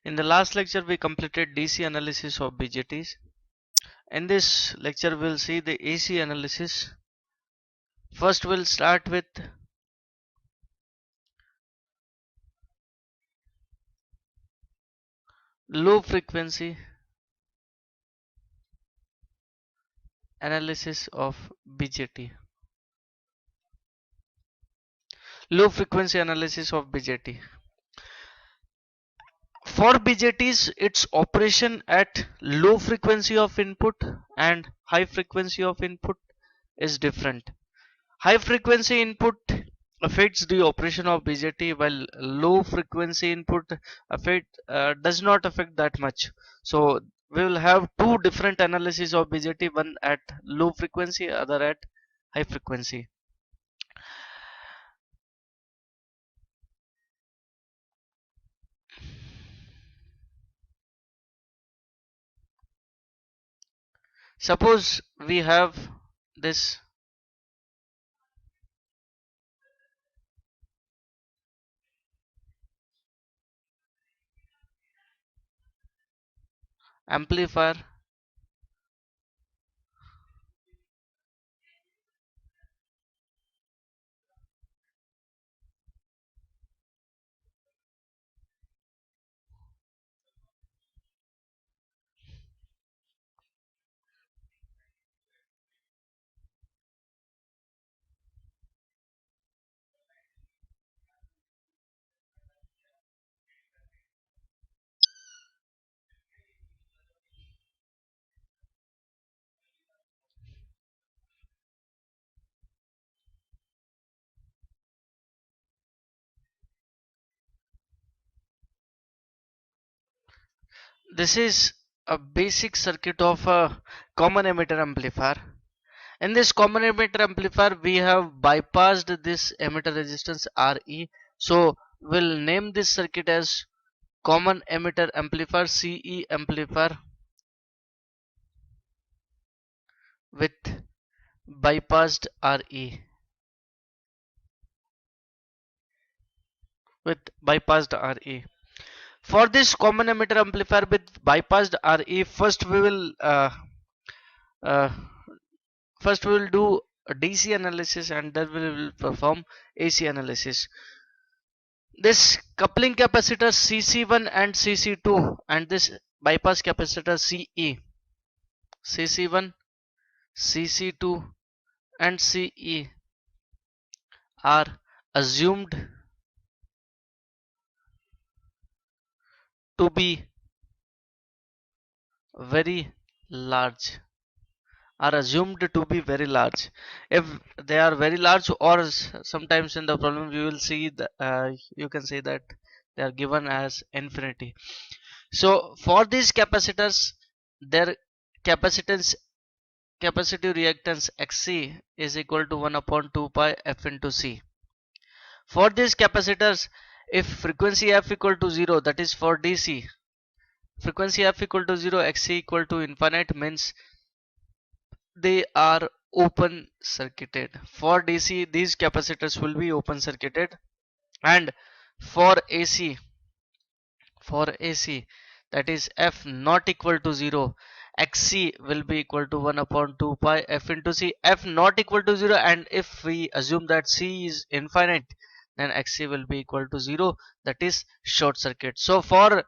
In the last lecture, we completed DC analysis of BJTs. In this lecture, we'll see the AC analysis. First, we'll start with low frequency analysis of BJT. Low frequency analysis of BJT. For BJTs, its operation at low frequency of input and high frequency of input is different. High frequency input affects the operation of BJT, while low frequency input does not affect that much. So we will have two different analyses of BJT, one at low frequency, other at high frequency. Suppose we have this amplifier this is a basic circuit of a common emitter amplifier. In this common emitter amplifier, we have bypassed this emitter resistance Re. So we'll name this circuit as common emitter amplifier, CE amplifier with bypassed Re. With bypassed Re. For this common emitter amplifier with bypassed Re, uh, first we will do a DC analysis, and then we will perform AC analysis. This coupling capacitor CC1 and CC2 and this bypass capacitor CC1, CC2 and CE are assumed to be very large. If they are very large, or sometimes in the problem you will see you can say that they are given as infinity. So for these capacitors, their capacitance capacitive reactance Xc is equal to 1 upon 2 pi f into c. For these capacitors, if frequency f equal to 0, that is for DC, frequency f equal to 0, Xc equal to infinite, means they are open circuited. For DC, these capacitors will be open circuited, and for AC, that is f not equal to 0, Xc will be equal to 1 upon 2 pi f into c. F not equal to 0, and if we assume that c is infinite, then Xc will be equal to 0, that is short circuit. So for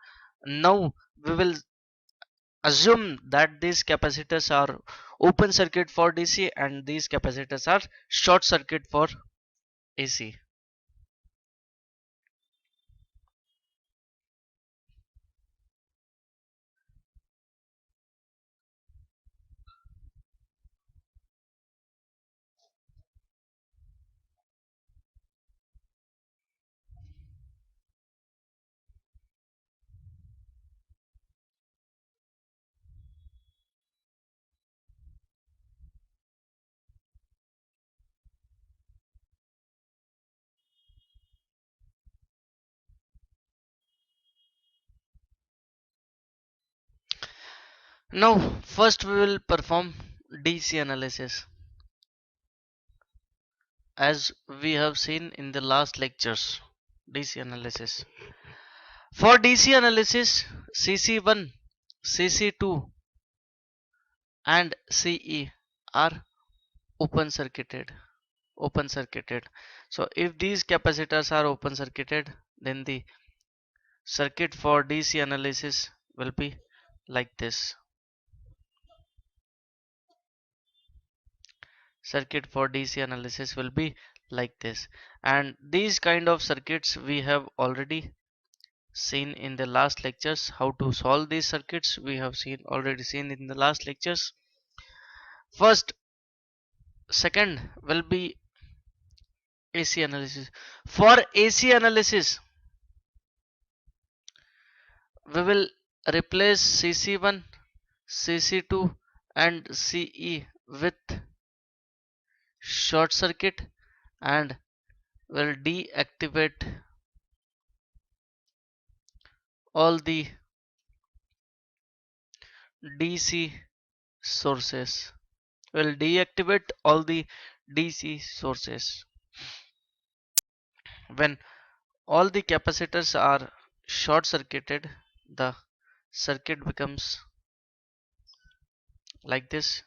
now we will assume that these capacitors are open circuit for DC and these capacitors are short circuit for AC. Now first we will perform DC analysis. As we have seen in the last lectures, DC analysis. For DC analysis, CC1, CC2 and CE are open circuited. Open circuited. So if these capacitors are open circuited, then the circuit for DC analysis will be like this. Circuit for DC analysis will be like this. And these kind of circuits we have already seen in the last lectures. How to solve these circuits we have already seen in the last lectures. First, second will be AC analysis. For AC analysis, we will replace CC1, CC2 and CE with short circuit and will deactivate all the DC sources. Will deactivate all the DC sources. When all the capacitors are short circuited, the circuit becomes like this.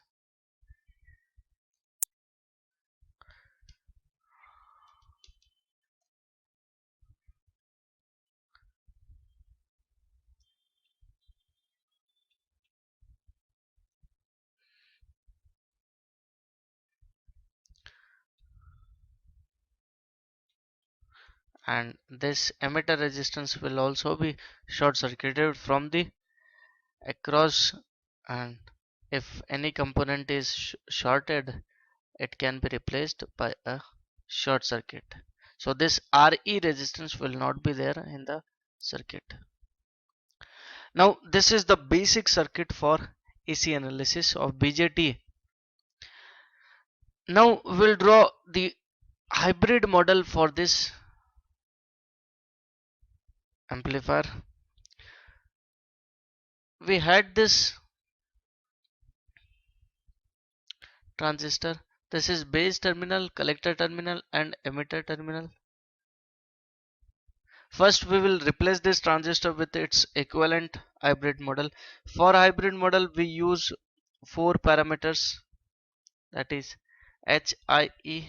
And this emitter resistance will also be short circuited from the across, and if any component is shorted, it can be replaced by a short circuit. So this RE resistance will not be there in the circuit. Now this is the basic circuit for AC analysis of BJT. Now we'll draw the hybrid model for this amplifier. We had this transistor. This is base terminal, collector terminal and emitter terminal. First we will replace this transistor with its equivalent hybrid model. For hybrid model we use four parameters, that is HIE,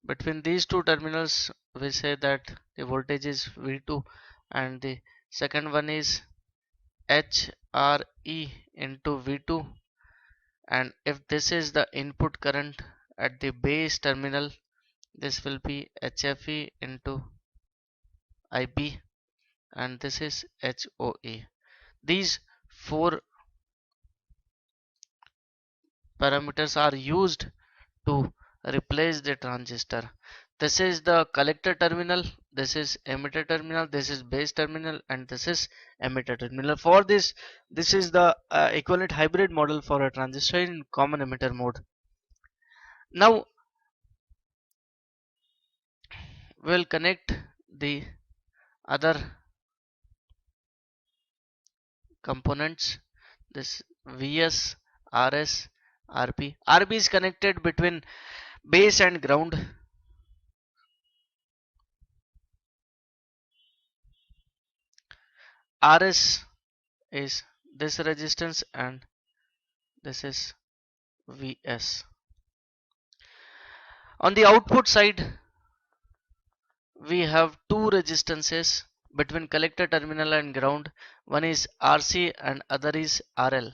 between these two terminals we say that the voltage is V2 and the second one is HRE into V2, and if this is the input current at the base terminal, this will be HFE into IB, and this is HOE. These four parameters are used to replace the transistor. This is the collector terminal, this is emitter terminal, this is base terminal and this is emitter terminal. For this is the equivalent hybrid model for a transistor in common emitter mode. Now we'll connect the other components, this VS, RS, RB. RB is connected between base and ground. RS is this resistance and this is VS. On the output side we have two resistances between collector terminal and ground. One is RC and other is RL.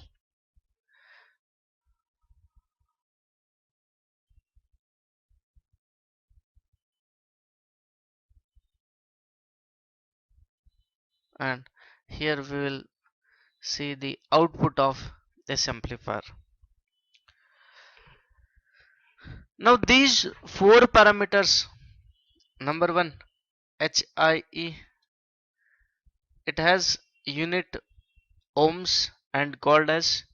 And here we will see the output of this amplifier. Now these four parameters, number one HIE, it has unit ohms and called as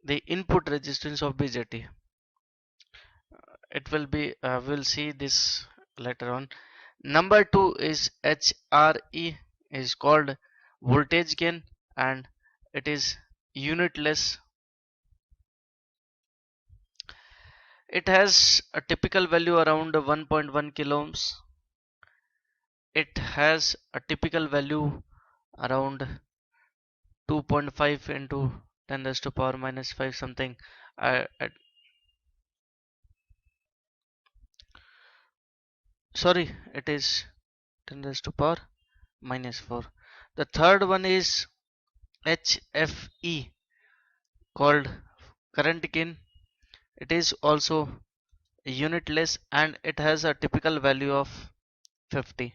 the input resistance of BJT. it will be we'll see this later on. Number two is HRE, is called voltage gain, and it is unitless. It has a typical value around 1.1 kilo ohms. It has a typical value around 2.5 into 10 raised to power minus 5 something. Sorry, it is 10 raised to power minus 4. The third one is HFE, called current gain. It is also unitless and it has a typical value of 50.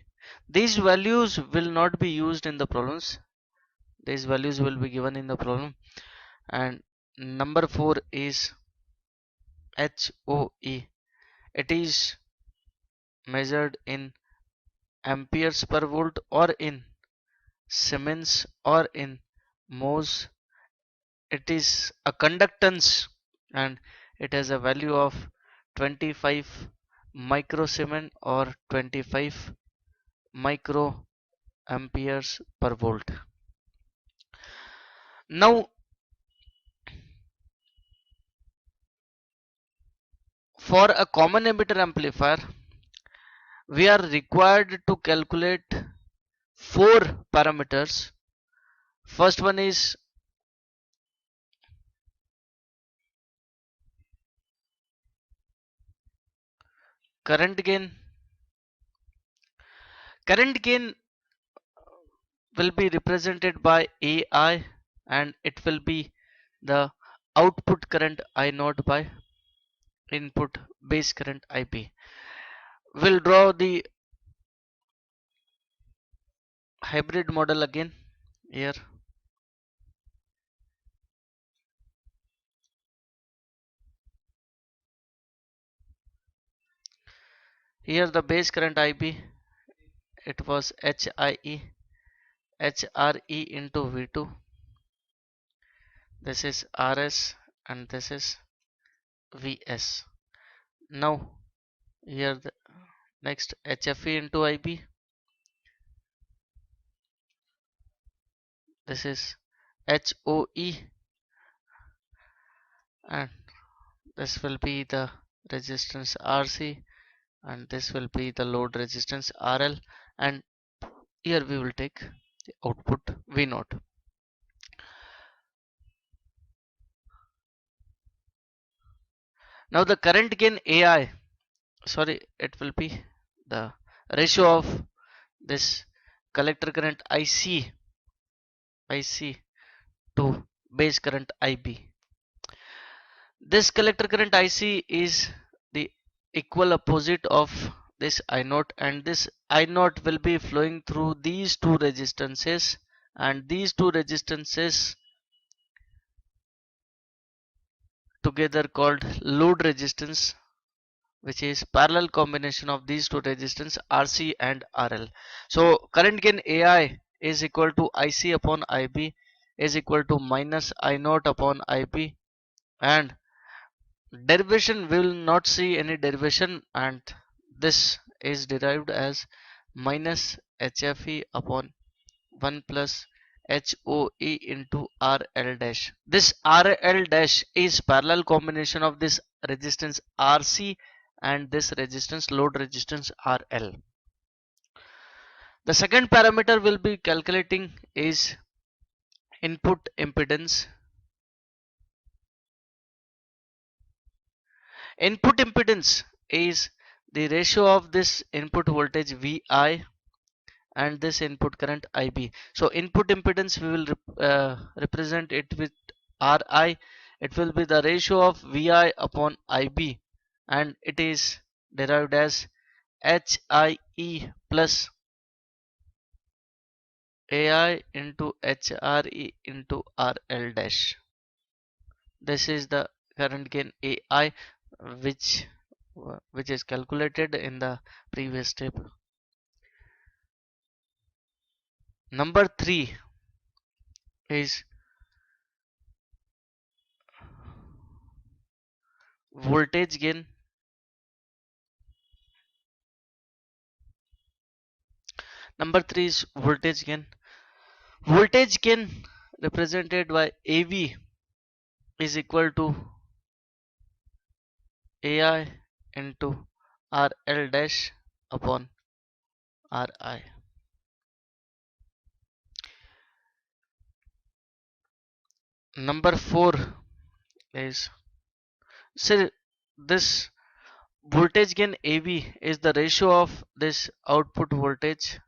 These values will not be used in the problems. These values will be given in the problem. And number 4 is HOE. It is measured in amperes per volt or in Siemens or in Mohs. It is a conductance and it has a value of 25 microsiemens or 25 micro amperes per volt. Now, for a common emitter amplifier, we are required to calculate four parameters. First one is current gain. Current gain will be represented by AI and it will be the output current I naught by input base current IP. We'll draw the hybrid model again here. Here the base current IP, it was HIE HRE into V2. This is RS and this is VS. Now here the next HFE into IB. This is HOE and this will be the resistance RC and this will be the load resistance RL, and here we will take the output V0. Now the current gain AI, sorry, it will be the ratio of this collector current IC to base current IB. This collector current IC is the equal opposite of this I naught, and this I naught will be flowing through these two resistances, and these two resistances together called load resistance, which is parallel combination of these two resistance RC and RL. So current gain AI is equal to IC upon IB is equal to minus I naught upon IB, and derivation will not see any derivation, and this is derived as minus HFE upon 1 plus HOE into RL dash. This RL dash is parallel combination of this resistance RC and this resistance load resistance RL. The second parameter we'll be calculating is input impedance. Input impedance is the ratio of this input voltage VI and this input current IB. So input impedance we will represent it with RI. It will be the ratio of VI upon IB and it is derived as HIE plus AI into HRE into RL dash. This is the current gain AI which is calculated in the previous step. Number 3 is voltage gain. Number 3 is voltage gain. Voltage gain represented by AV is equal to AI into RL dash upon Ri. Number 4 is, so this voltage gain AV is the ratio of this output voltage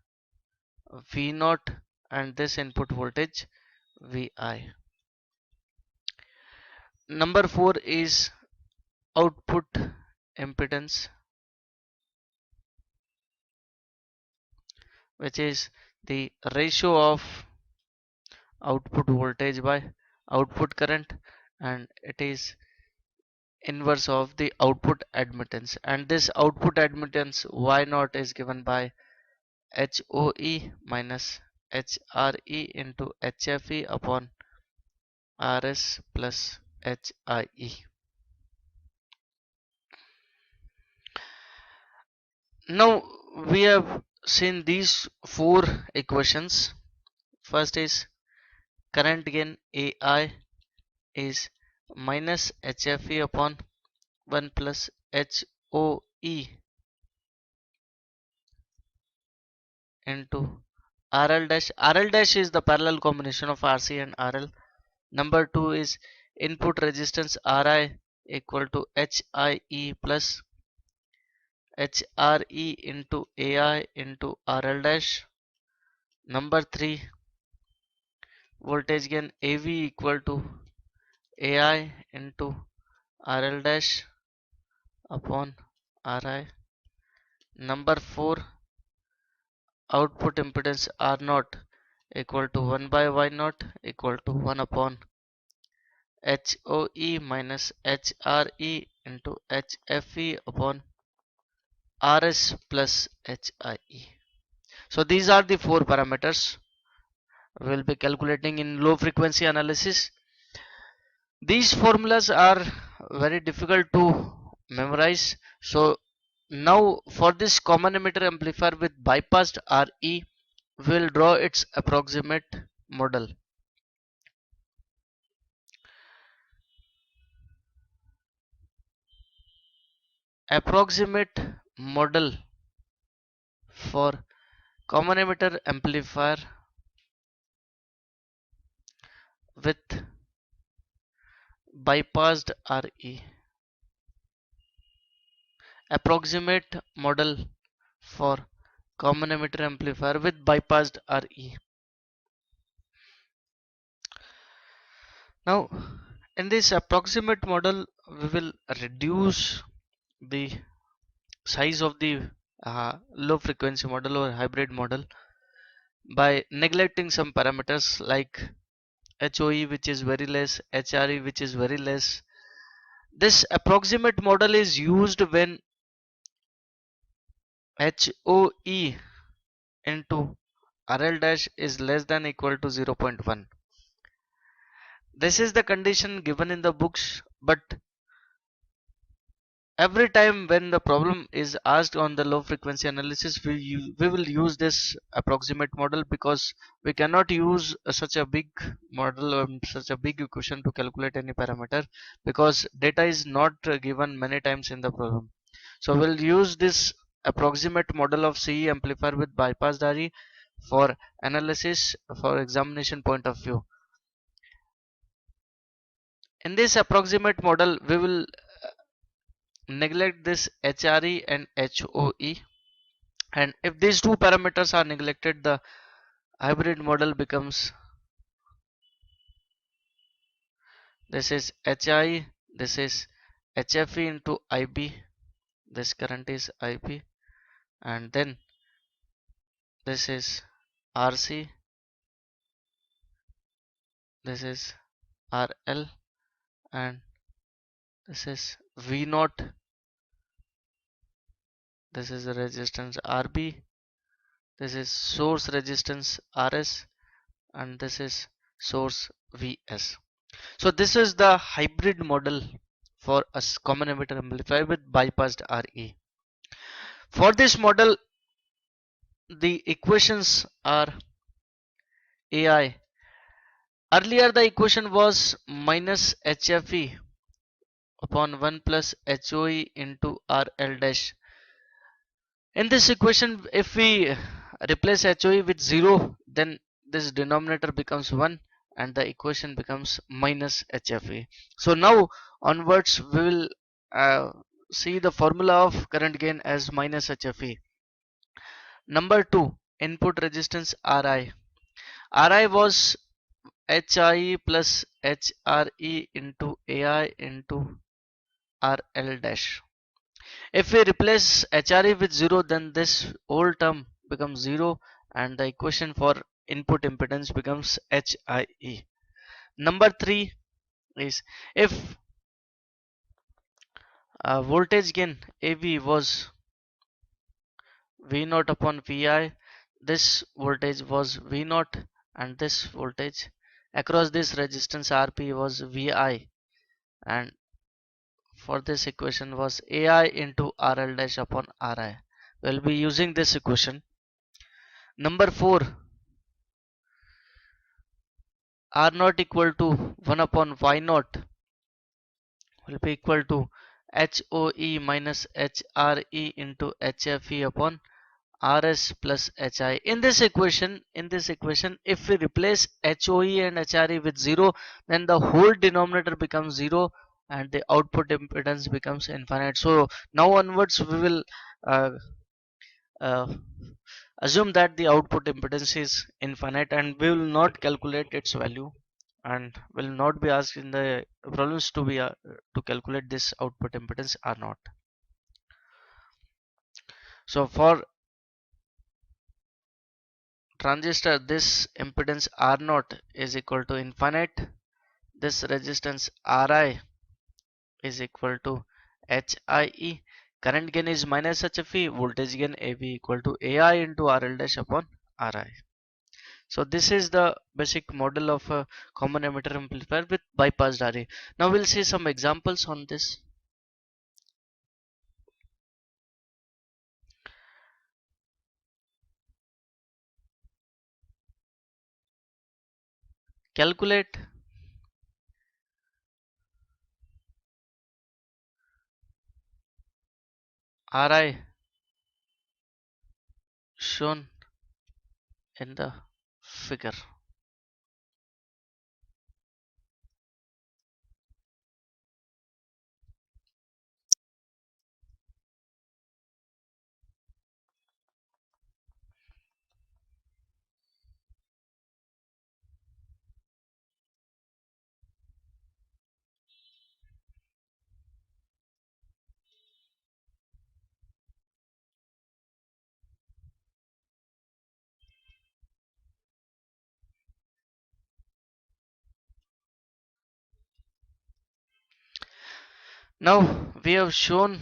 V naught and this input voltage Vi. Number 4 is output impedance, which is the ratio of output voltage by output current, and it is inverse of the output admittance, and this output admittance Y naught is given by HOE minus HRE into HFE upon RS plus HIE. Now we have seen these four equations. First is current gain AI is minus HFE upon 1 plus HOE into RL dash. RL dash is the parallel combination of RC and RL. Number 2 is input resistance Ri equal to HIE plus HRE into AI into RL dash. Number 3, voltage gain AV equal to AI into RL dash upon Ri. Number 4, output impedance R naught equal to 1 by Y naught equal to 1 upon HOE minus HRE into HFE upon RS plus HIE. So these are the four parameters we will be calculating in low frequency analysis. These formulas are very difficult to memorize. So now for this common emitter amplifier with bypassed RE, we will draw its approximate model. Approximate model for common emitter amplifier with bypassed RE. Approximate model for common emitter amplifier with bypassed RE. Now in this approximate model we will reduce the size of the low frequency model or hybrid model by neglecting some parameters like HOE, which is very less, HRE, which is very less. This approximate model is used when HOE into RL dash is less than equal to 0.1. This is the condition given in the books, but every time when the problem is asked on the low frequency analysis, we will use this approximate model, because we cannot use such a big model or such a big equation to calculate any parameter, because data is not given many times in the problem. So we'll use this approximate model of CE amplifier with bypassed RE for analysis, for examination point of view. In this approximate model we will neglect this HRE and HOE, and if these two parameters are neglected, the hybrid model becomes, this is HI, this is HFE into IB, this current is IB, and then this is RC, this is RL, and this is V naught, this is the resistance RB, this is source resistance RS, and this is source VS. So this is the hybrid model for a common emitter amplifier with bypassed RE. For this model the equations are AI. Earlier the equation was minus HFE upon 1 plus HOE into RL dash. In this equation, if we replace HOE with 0, then this denominator becomes 1 and the equation becomes minus HFE. So now onwards we will uh, see the formula of current gain as minus HFE. Number 2, input resistance Ri. Ri was HIE plus HRE into AI into RL dash. If we replace HRE with 0, then this whole term becomes 0 and the equation for input impedance becomes HIE. Number 3 is if voltage gain AV was V0 upon Vi, this voltage was V0 and this voltage across this resistance RP was Vi, and for this equation was AI into RL dash upon Ri. We'll be using this equation. Number 4, R naught equal to 1 upon Y naught will be equal to HOE minus HRE into HFE upon RS plus HI. In this equation, if we replace HOE and HRE with 0, then the whole denominator becomes 0 and the output impedance becomes infinite. So now onwards we will uh, uh, assume that the output impedance is infinite and we will not calculate its value and will not be asked in the problems to calculate this output impedance or not. So for transistor, this impedance R0 is equal to infinite, this resistance Ri is equal to HIE, current gain is minus HFE, voltage gain AV equal to AI into RL dash upon Ri. So this is the basic model of a common emitter amplifier with bypassed RA. Now we'll see some examples on this. Calculate Ri shown in the figure. Now we have shown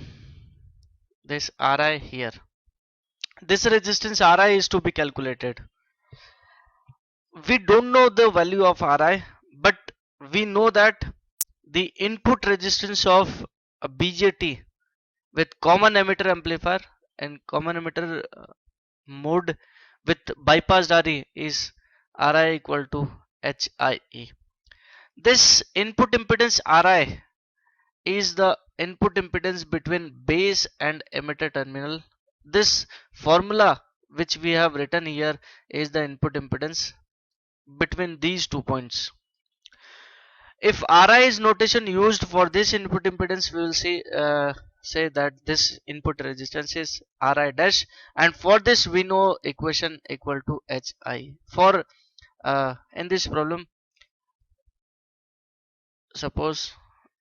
this Ri here. This resistance Ri is to be calculated. We don't know the value of Ri, but we know that the input resistance of a BJT with common emitter amplifier and common emitter mode with bypassed RE is Ri equal to HIE. This input impedance Ri is the input impedance between base and emitter terminal. This formula which we have written here is the input impedance between these 2 points. If Ri is notation used for this input impedance, we will say that this input resistance is Ri dash, and for this we know equation equal to Hi. For in this problem, suppose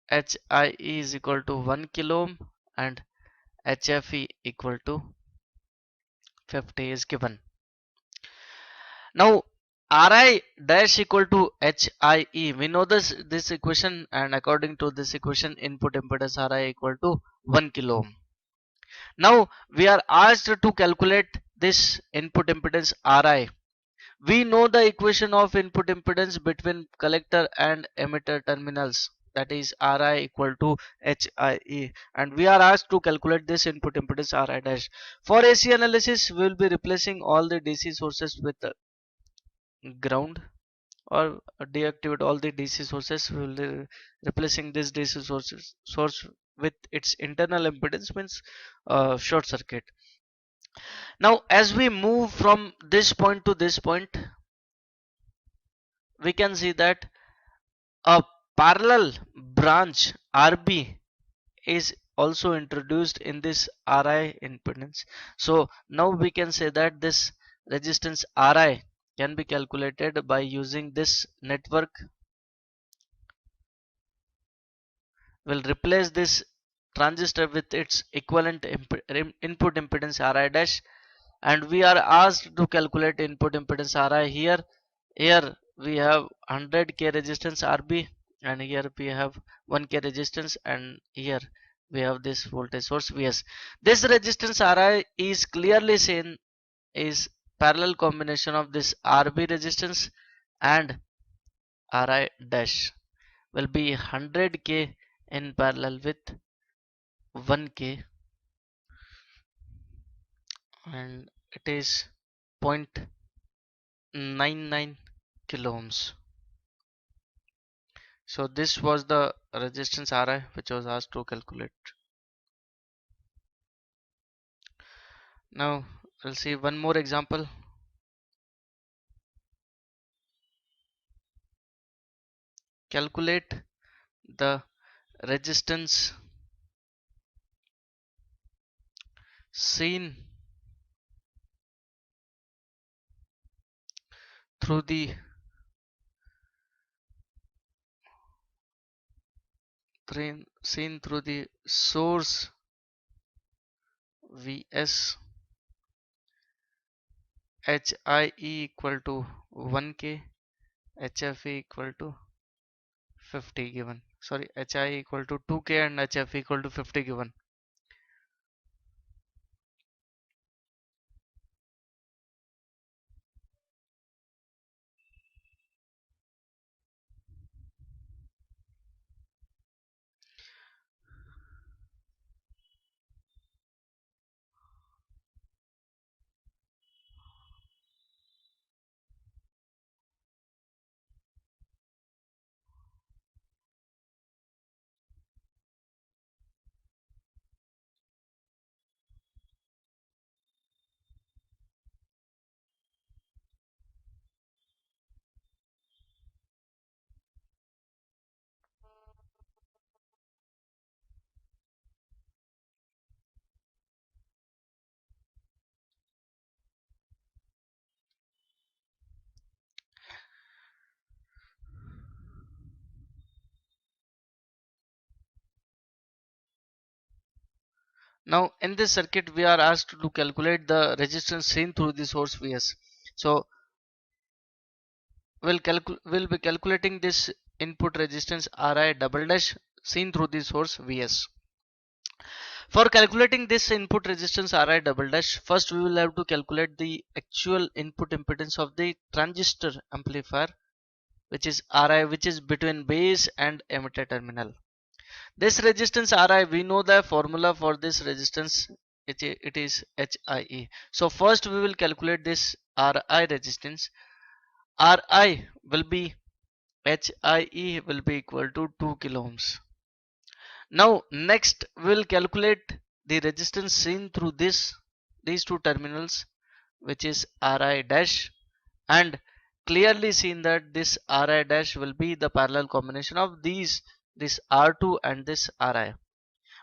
Hi is equal to 1 kilo ohm and HFE equal to 50 is given. Now Ri dash equal to HIE. We know this equation, and according to this equation, input impedance Ri equal to 1 kilo ohm. Now we are asked to calculate this input impedance Ri. We know the equation of input impedance between collector and emitter terminals. that is Ri equal to HIE, and we are asked to calculate this input impedance Ri dash. For AC analysis, we will be replacing all the DC sources with ground, or deactivate all the DC sources. We will be replacing this DC source with its internal impedance, means short circuit. Now as we move from this point to this point, we can see that a parallel branch RB is also introduced in this Ri impedance. So now we can say that this resistance Ri can be calculated by using this network. Will replace this transistor with its equivalent input impedance Ri dash, and we are asked to calculate input impedance Ri here. Here we have 100k resistance Rb, and here we have 1k resistance, and here we have this voltage source Vs. This resistance Ri is clearly seen is parallel combination of this Rb resistance and Ri dash, will be 100k in parallel with 1k, and it is 0.99 kilo ohms. So this was the resistance Ri which was asked to calculate. Now we'll see one more example. Calculate the resistance seen through the source Vs, HIE equal to 1k, HFE equal to 50 given. Sorry, HIE equal to 2k and HF equal to 50 given. Now in this circuit we are asked to calculate the resistance seen through the source Vs. So we'll be calculating this input resistance Ri double dash seen through the source Vs. For calculating this input resistance Ri double dash, first we will have to calculate the actual input impedance of the transistor amplifier, which is Ri, which is between base and emitter terminal. This resistance Ri, we know the formula for this resistance, it is HIE. So first we will calculate this Ri resistance. Ri will be HIE will be equal to 2 kilo ohms. Now next we'll calculate the resistance seen through these two terminals, which is Ri dash, and clearly seen that this Ri dash will be the parallel combination of this R2 and this Ri.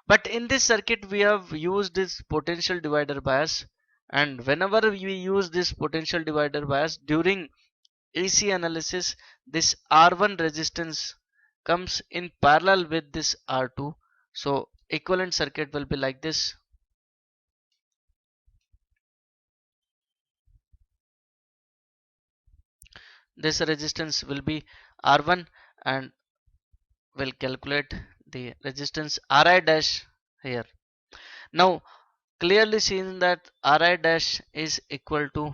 But in this circuit we have used this potential divider bias, and whenever we use this potential divider bias during AC analysis, this R1 resistance comes in parallel with this R2. So equivalent circuit will be like this. This resistance will be R1, and we'll calculate the resistance Ri dash here. Now clearly seen that Ri dash is equal to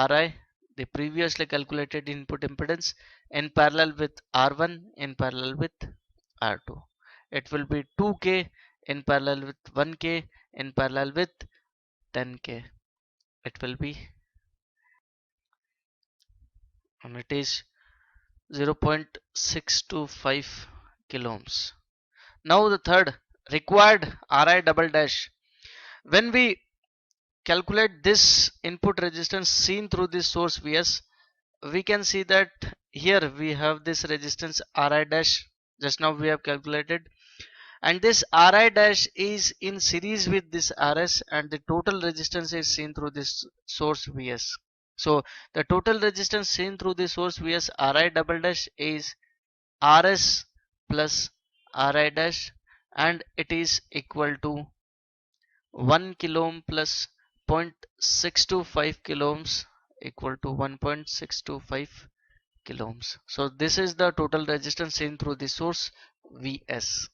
Ri, the previously calculated input impedance, in parallel with R1 in parallel with R2. It will be 2k in parallel with 1k in parallel with 10k. It will be, and it is 0.625 kilo ohms. Now the third, required Ri double dash. When we calculate this input resistance seen through this source Vs, we can see that here we have this resistance Ri dash, just now we have calculated, and this Ri dash is in series with this Rs, and the total resistance is seen through this source Vs. So the total resistance seen through the source Vs Ri double dash is Rs plus Ri dash, and it is equal to 1 kilo ohm plus 0.625 kilo ohms equal to 1.625 kilo ohms. So this is the total resistance seen through the source Vs.